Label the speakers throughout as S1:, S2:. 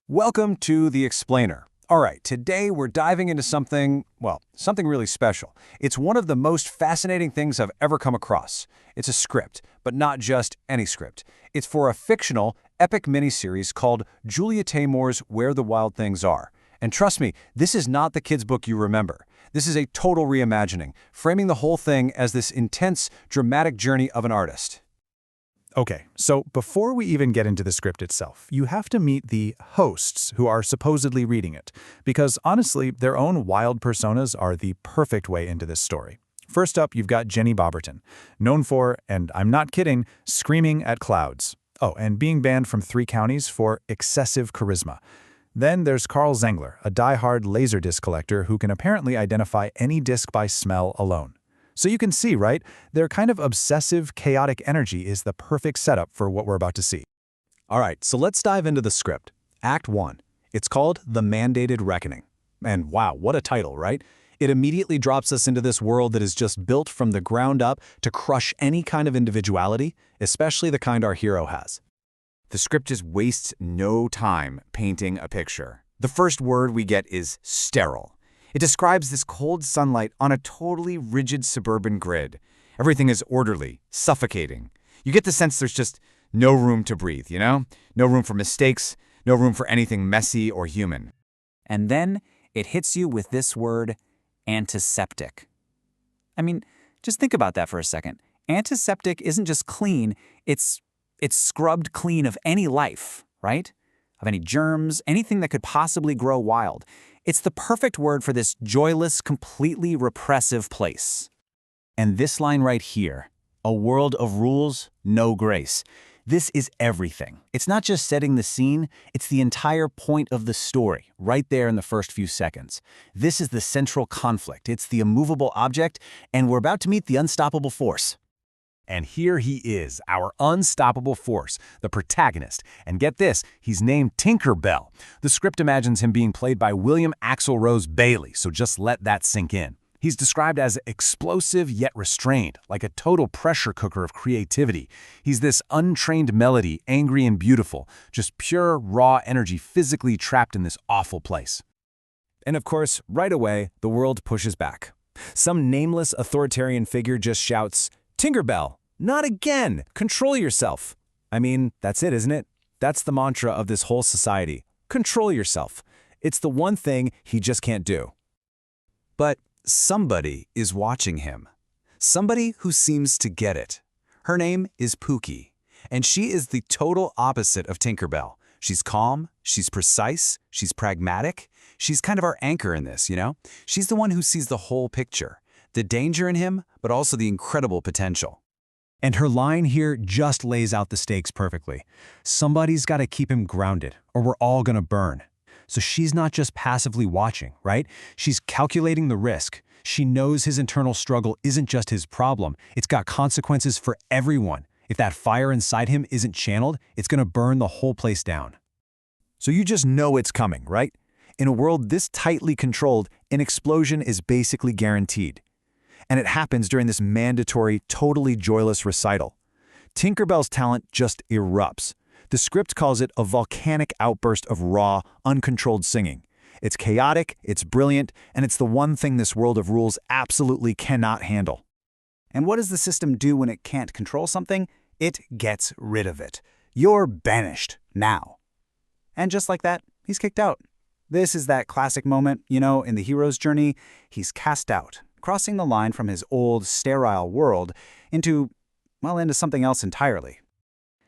S1: Welcome to The Explainer. All right, today we're diving into something really special. It's one of the most fascinating things I've ever come across. It's a script, but not just any script. It's for a fictional, epic miniseries called Julia Taymore's Where the Wild Things Are. And trust me, this is not the kid's book you remember. This is a total reimagining, framing the whole thing as this intense, dramatic journey of an artist.
S2: Okay, so before we even get into the script itself, you have to meet the hosts who are supposedly reading it, because honestly, their own wild personas are the perfect way into this story. First up, you've got Jenny Boberton, known for, and I'm not kidding, screaming at clouds. Oh, and being banned from 3 counties for excessive charisma. Then there's Carl Zengler, a die-hard Laserdisc collector who can apparently identify any disc by smell alone. So you can see, right? Their kind of obsessive, chaotic energy is the perfect setup for what we're about to see.
S1: All right, so let's dive into the script. Act 1. It's called The Mandated Reckoning. And wow, what a title, right? It immediately drops us into this world that is just built from the ground up to crush any kind of individuality, especially the kind our hero has.
S3: The script just wastes no time painting a picture. The first word we get is sterile. It describes this cold sunlight on a totally rigid suburban grid. Everything is orderly, suffocating. You get the sense there's just no room to breathe, you know? No room for mistakes, no room for anything messy or human.
S4: And then it hits you with this word, antiseptic. I mean, just think about that for a second. Antiseptic isn't just clean, it's scrubbed clean of any life, right? Of any germs, anything that could possibly grow wild. It's the perfect word for this joyless, completely repressive place. And this line right here, a world of rules, no grace. This is everything. It's not just setting the scene, it's the entire point of the story, right there in the first few seconds. This is the central conflict, it's the immovable object, and we're about to meet the unstoppable force.
S1: And here he is, our unstoppable force, the protagonist. And get this, he's named Tinker Bell. The script imagines him being played by William Axl Rose Bailey, so just let that sink in. He's described as explosive yet restrained, like a total pressure cooker of creativity. He's this untrained melody, angry and beautiful, just pure, raw energy physically trapped in this awful place. And of course, right away, the world pushes back. Some nameless authoritarian figure just shouts, "Tinkerbell, not again! Control yourself!" I mean, that's it, isn't it? That's the mantra of this whole society. Control yourself. It's the one thing he just can't do. But somebody is watching him. Somebody who seems to get it. Her name is Pookie, and she is the total opposite of Tinkerbell. She's calm, she's precise, she's pragmatic. She's kind of our anchor in this, you know? She's the one who sees the whole picture. The danger in him, but also the incredible potential. And her line here just lays out the stakes perfectly. Somebody's got to keep him grounded, or we're all gonna burn. So she's not just passively watching, right? She's calculating the risk. She knows his internal struggle isn't just his problem. It's got consequences for everyone. If that fire inside him isn't channeled, it's gonna burn the whole place down. So you just know it's coming, right? In a world this tightly controlled, an explosion is basically guaranteed. And it happens during this mandatory, totally joyless recital. Tinkerbell's talent just erupts. The script calls it a volcanic outburst of raw, uncontrolled singing. It's chaotic, it's brilliant, and it's the one thing this world of rules absolutely cannot handle.
S4: And what does the system do when it can't control something? It gets rid of it. You're banished now. And just like that, he's kicked out. This is that classic moment, you know, in the hero's journey. He's cast out, crossing the line from his old, sterile world into something else entirely.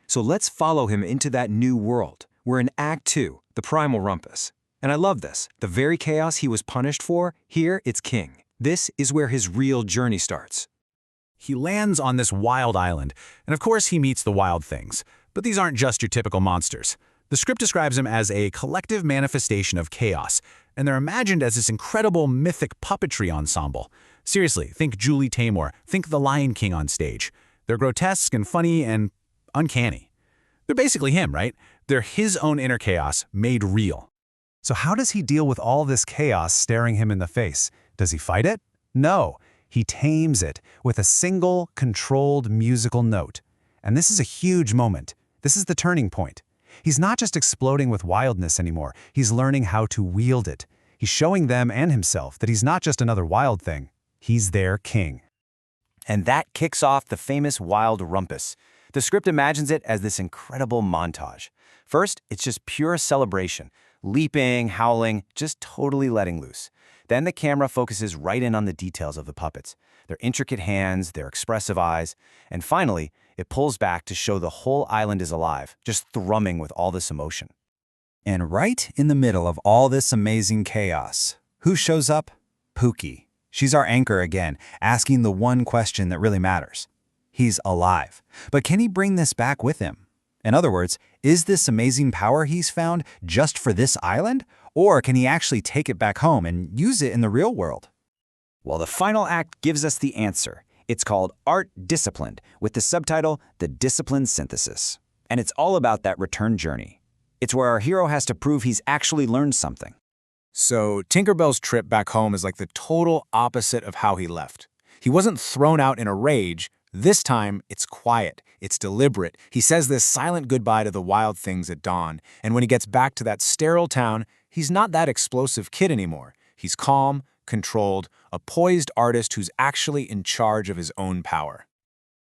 S1: So let's follow him into that new world. We're in Act 2, the primal rumpus. And I love this. The very chaos he was punished for, here it's king. This is where his real journey starts.
S2: He lands on this wild island, and of course he meets the wild things. But these aren't just your typical monsters. The script describes him as a collective manifestation of chaos, and they're imagined as this incredible mythic puppetry ensemble. Seriously, think Julie Taymore, think the Lion King on stage. They're grotesque and funny and uncanny. They're basically him, right? They're his own inner chaos made real.
S1: So how does he deal with all this chaos staring him in the face? Does he fight it? No, he tames it with a single, controlled musical note. And this is a huge moment. This is the turning point. He's not just exploding with wildness anymore, he's learning how to wield it. He's showing them and himself that he's not just another wild thing, he's their king.
S4: And that kicks off the famous wild rumpus. The script imagines it as this incredible montage. First, it's just pure celebration, leaping, howling, just totally letting loose. Then the camera focuses right in on the details of the puppets, their intricate hands, their expressive eyes, and finally, it pulls back to show the whole island is alive, just thrumming with all this emotion.
S5: And right in the middle of all this amazing chaos, who shows up? Pookie. She's our anchor again, asking the one question that really matters. He's alive. But can he bring this back with him? In other words, is this amazing power he's found just for this island? Or can he actually take it back home and use it in the real world?
S4: Well, the final act gives us the answer. It's called Art Disciplined, with the subtitle, The Disciplined Synthesis. And it's all about that return journey. It's where our hero has to prove he's actually learned something.
S6: So Tinker Bell's trip back home is like the total opposite of how he left. He wasn't thrown out in a rage. This time, it's quiet. It's deliberate. He says this silent goodbye to the wild things at dawn. And when he gets back to that sterile town, he's not that explosive kid anymore. He's calm, controlled, a poised artist who's actually in charge of his own power.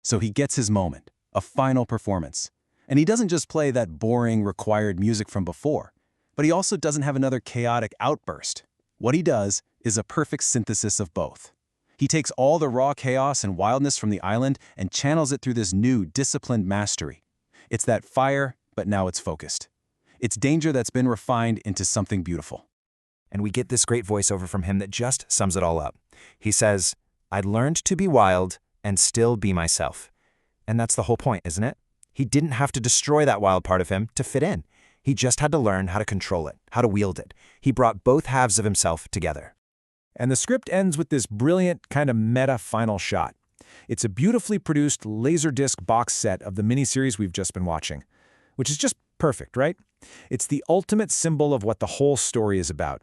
S1: So he gets his moment, a final performance. And he doesn't just play that boring, required music from before, but he also doesn't have another chaotic outburst. What he does is a perfect synthesis of both. He takes all the raw chaos and wildness from the island and channels it through this new, disciplined mastery. It's that fire, but now it's focused. It's danger that's been refined into something beautiful.
S3: And we get this great voiceover from him that just sums it all up. He says, "I'd learned to be wild and still be myself." And that's the whole point, isn't it? He didn't have to destroy that wild part of him to fit in. He just had to learn how to control it, how to wield it. He brought both halves of himself together.
S1: And the script ends with this brilliant, kind of meta final shot. It's a beautifully produced Laserdisc box set of the miniseries we've just been watching, which is just perfect, right? It's the ultimate symbol of what the whole story is about.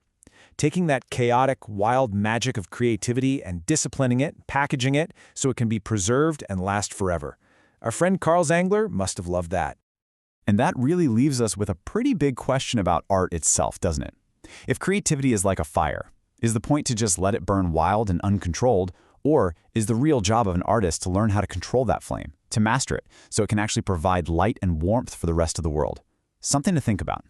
S1: Taking that chaotic, wild magic of creativity and disciplining it, packaging it, so it can be preserved and last forever. Our friend Carl Zangler must have loved that.
S2: And that really leaves us with a pretty big question about art itself, doesn't it? If creativity is like a fire, is the point to just let it burn wild and uncontrolled, or is the real job of an artist to learn how to control that flame, to master it, so it can actually provide light and warmth for the rest of the world? Something to think about.